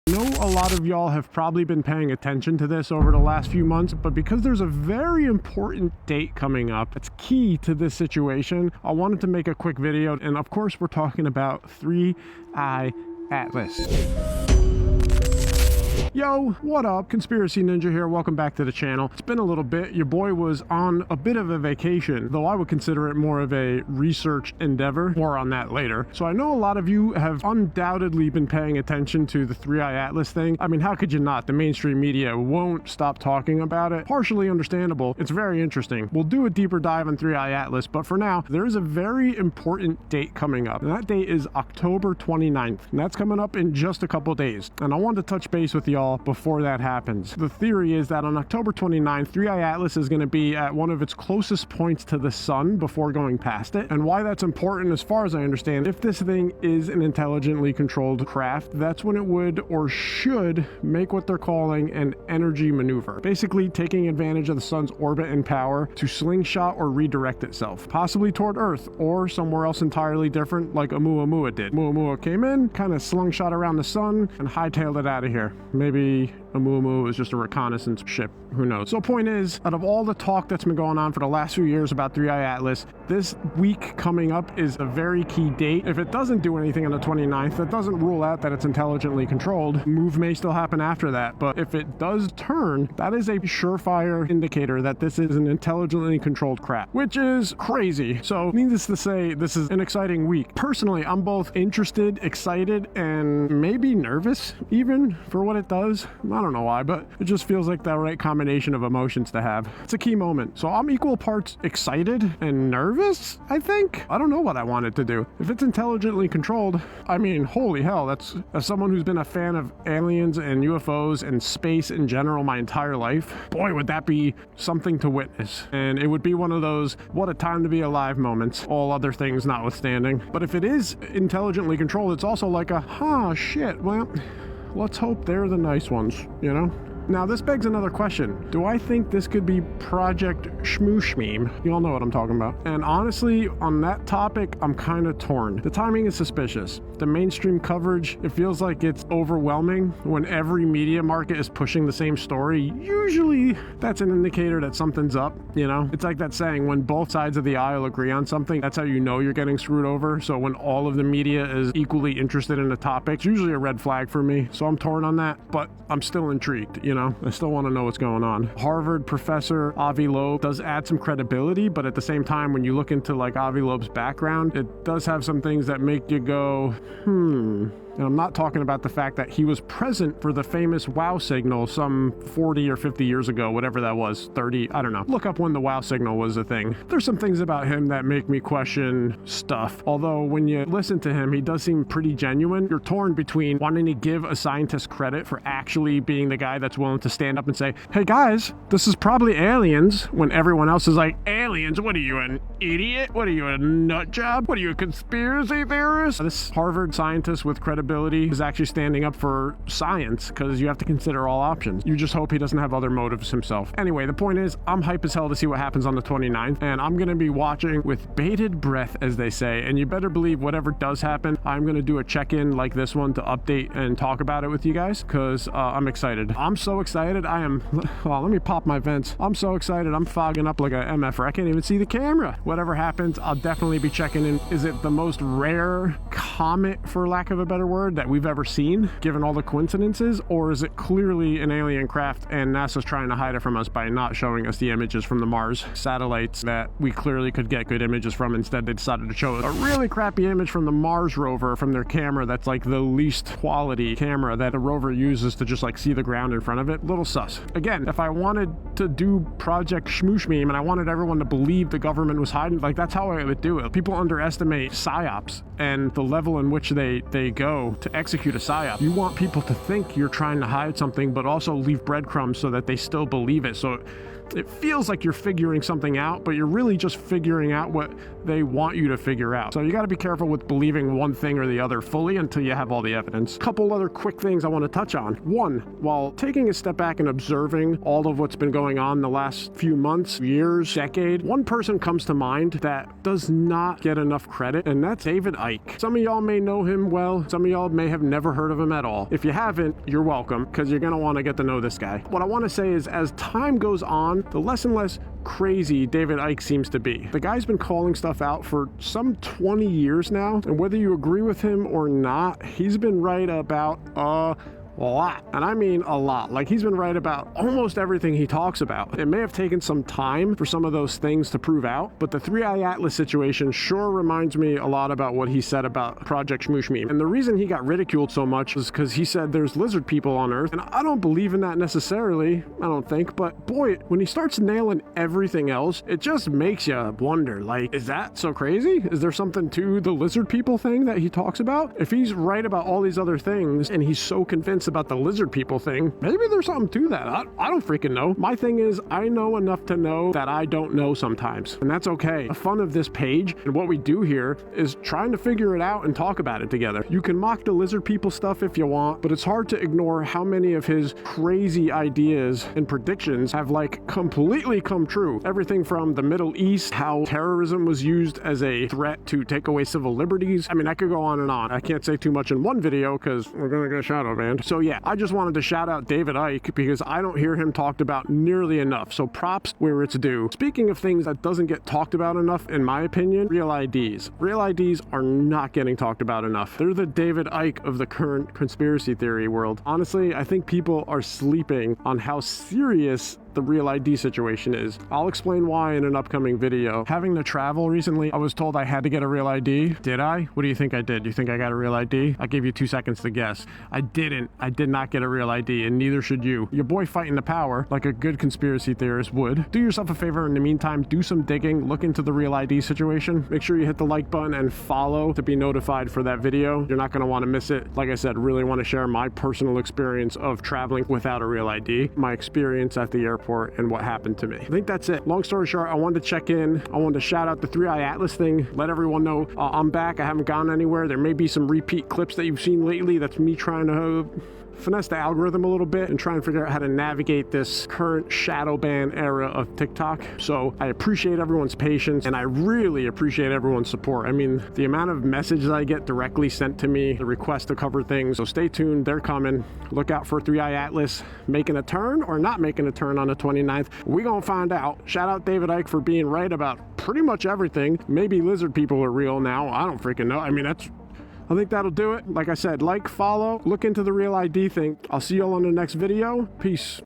I know a lot of y'all have probably been paying attention to this over the last few months, but because there's a very important date coming up that's key to this situation, I wanted to make a quick video. And of course, we're talking about 3I Atlas. Yo, what up? Conspiracy Ninja here. Welcome back to the channel. It's been a little bit. Your boy was on a bit of a vacation, though I would consider it more of a research endeavor. More on that later. So I know a lot of you have undoubtedly been paying attention to the 3I Atlas thing. I mean, how could you not? The mainstream media won't stop talking about it. Partially understandable. It's very interesting. We'll do a deeper dive on 3I Atlas, but for now, there is a very important date coming up, and that date is October 29th, and that's coming up in just a couple days. And I wanted to touch base with y'all before that happens. The theory is that on October 29th, 3I Atlas is going to be at one of its closest points to the sun before going past it. And why that's important, as far as I understand, if this thing is an intelligently controlled craft, that's when it would or should make what they're calling an energy maneuver. Basically taking advantage of the sun's orbit and power to slingshot or redirect itself, possibly toward Earth or somewhere else entirely different, like Oumuamua did. Oumuamua came in, kind of slingshot around the sun, and hightailed it out of here. Maybe Oumuamua was just a reconnaissance ship. Who knows? So point is, out of all the talk that's been going on for the last few years about 3I Atlas, this week coming up is a very key date. If it doesn't do anything on the 29th, that doesn't rule out that it's intelligently controlled. Move may still happen after that, but if it does turn, that is a surefire indicator that this is an intelligently controlled craft, which is crazy. So needless to say, this is an exciting week. Personally, I'm both interested, excited, and maybe nervous even for what it does. I don't know why, but it just feels like the right combination of emotions to have. It's a key moment. So I'm equal parts excited and nervous, I think. I don't know what I want it to do. If it's intelligently controlled, I mean, holy hell, that's, as someone who's been a fan of aliens and UFOs and space in general my entire life, boy, would that be something to witness. And it would be one of those, what a time to be alive moments, all other things notwithstanding. But if it is intelligently controlled, it's also like a, shit, well, let's hope they're the nice ones, you know? Now, this begs another question. Do I think this could be Project Shmooshmeem? You all know what I'm talking about. And honestly, on that topic, I'm kind of torn. The timing is suspicious. The mainstream coverage, it feels like it's overwhelming. When every media market is pushing the same story, usually that's an indicator that something's up, you know? It's like that saying, when both sides of the aisle agree on something, that's how you know you're getting screwed over. So when all of the media is equally interested in the topic, it's usually a red flag for me. So I'm torn on that, but I'm still intrigued, you know? I still want to know what's going on. Harvard professor Avi Loeb does add some credibility, but at the same time, when you look into like Avi Loeb's background, it does have some things that make you go, And I'm not talking about the fact that he was present for the famous WOW signal some 40 or 50 years ago, whatever that was, 30, I don't know. Look up when the WOW signal was a thing. There's some things about him that make me question stuff. Although when you listen to him, he does seem pretty genuine. You're torn between wanting to give a scientist credit for actually being the guy that's willing to stand up and say, hey guys, this is probably aliens, when everyone else is like, aliens? What are you, an idiot? What are you, a nut job? What are you, a conspiracy theorist? This Harvard scientist with credibility is actually standing up for science, because you have to consider all options. You just hope he doesn't have other motives himself. Anyway, the point is, I'm hype as hell to see what happens on the 29th, and I'm going to be watching with bated breath, as they say, and you better believe whatever does happen, I'm going to do a check-in like this one to update and talk about it with you guys, because I'm excited. I'm so excited. I am, well, let me pop my vents. I'm so excited. I'm fogging up like a MFer. I can't even see the camera. Whatever happens, I'll definitely be checking in. Is it the most rare comet, for lack of a better word, that we've ever seen, given all the coincidences, or is it clearly an alien craft and NASA's trying to hide it from us by not showing us the images from the Mars satellites that we clearly could get good images from? Instead, they decided to show us a really crappy image from the Mars rover from their camera that's like the least quality camera that the rover uses to just like see the ground in front of it. Little sus. Again, if I wanted to do Project Shmooshmeem and I wanted everyone to believe the government was hiding, like, that's how I would do it. People underestimate psyops and the level in which they go to execute a psyop. You want people to think you're trying to hide something, but also leave breadcrumbs so that they still believe it. So it feels like you're figuring something out, but you're really just figuring out what they want you to figure out. So you got to be careful with believing one thing or the other fully until you have all the evidence. Couple other quick things I want to touch on. One, while taking a step back and observing all of what's been going on the last few months, years, decade, one person comes to mind that does not get enough credit, and that's David Icke. Some of y'all may know him well. Some of y'all may have never heard of him at all. If you haven't, you're welcome, because you're going to want to get to know this guy. What I want to say is, as time goes on, the less and less crazy David Icke seems to be. The guy's been calling stuff out for some 20 years now, and whether you agree with him or not, he's been right about a lot. And I mean a lot. Like, he's been right about almost everything he talks about. It may have taken some time for some of those things to prove out, but the 3i Atlas situation sure reminds me a lot about what he said about Project Shmooshmi. And the reason he got ridiculed so much is because he said there's lizard people on Earth. And I don't believe in that necessarily, I don't think, but boy, when he starts nailing everything else, it just makes you wonder, like, is that so crazy? Is there something to the lizard people thing that he talks about? If he's right about all these other things and he's so convinced about the lizard people thing, maybe there's something to that. I don't freaking know. My thing is, I know enough to know that I don't know sometimes, and that's okay. The fun of this page and what we do here is trying to figure it out and talk about it together. You can mock the lizard people stuff if you want, but it's hard to ignore how many of his crazy ideas and predictions have like completely come true. Everything from the Middle East, how terrorism was used as a threat to take away civil liberties. I mean, I could go on and on. I can't say too much in one video because we're gonna get shadow banned. So yeah, I just wanted to shout out David Icke because I don't hear him talked about nearly enough. So props where it's due. Speaking of things that doesn't get talked about enough, in my opinion, real IDs. Real IDs are not getting talked about enough. They're the David Icke of the current conspiracy theory world. Honestly, I think people are sleeping on how serious the real ID situation is. I'll explain why in an upcoming video. Having to travel recently, I was told I had to get a real ID. Did I? What do you think I did? You think I got a real ID? I gave you 2 seconds to guess. I didn't. I did not get a real ID, and neither should you. Your boy fighting the power like a good conspiracy theorist would. Do yourself a favor in the meantime, do some digging, look into the real ID situation. Make sure you hit the like button and follow to be notified for that video. You're not going to want to miss it. Like I said, really want to share my personal experience of traveling without a real ID, my experience at the airport, and what happened to me. I think that's it. Long story short, I wanted to check in. I wanted to shout out the 3i Atlas thing, let everyone know I'm back. I haven't gone anywhere. There may be some repeat clips that you've seen lately. That's me trying to finesse the algorithm a little bit and try and figure out how to navigate this current shadow ban era of TikTok. So I appreciate everyone's patience, and I really appreciate everyone's support. I mean, the amount of messages I get directly sent to me, the request to cover things. So stay tuned, they're coming. Look out for 3i Atlas making a turn or not making a turn on the 29th. We gonna find out. Shout out David Icke for being right about pretty much everything. Maybe lizard people are real now. I don't freaking know. I mean, I think that'll do it. Like I said, like, follow, look into the real ID thing. I'll see y'all on the next video. Peace.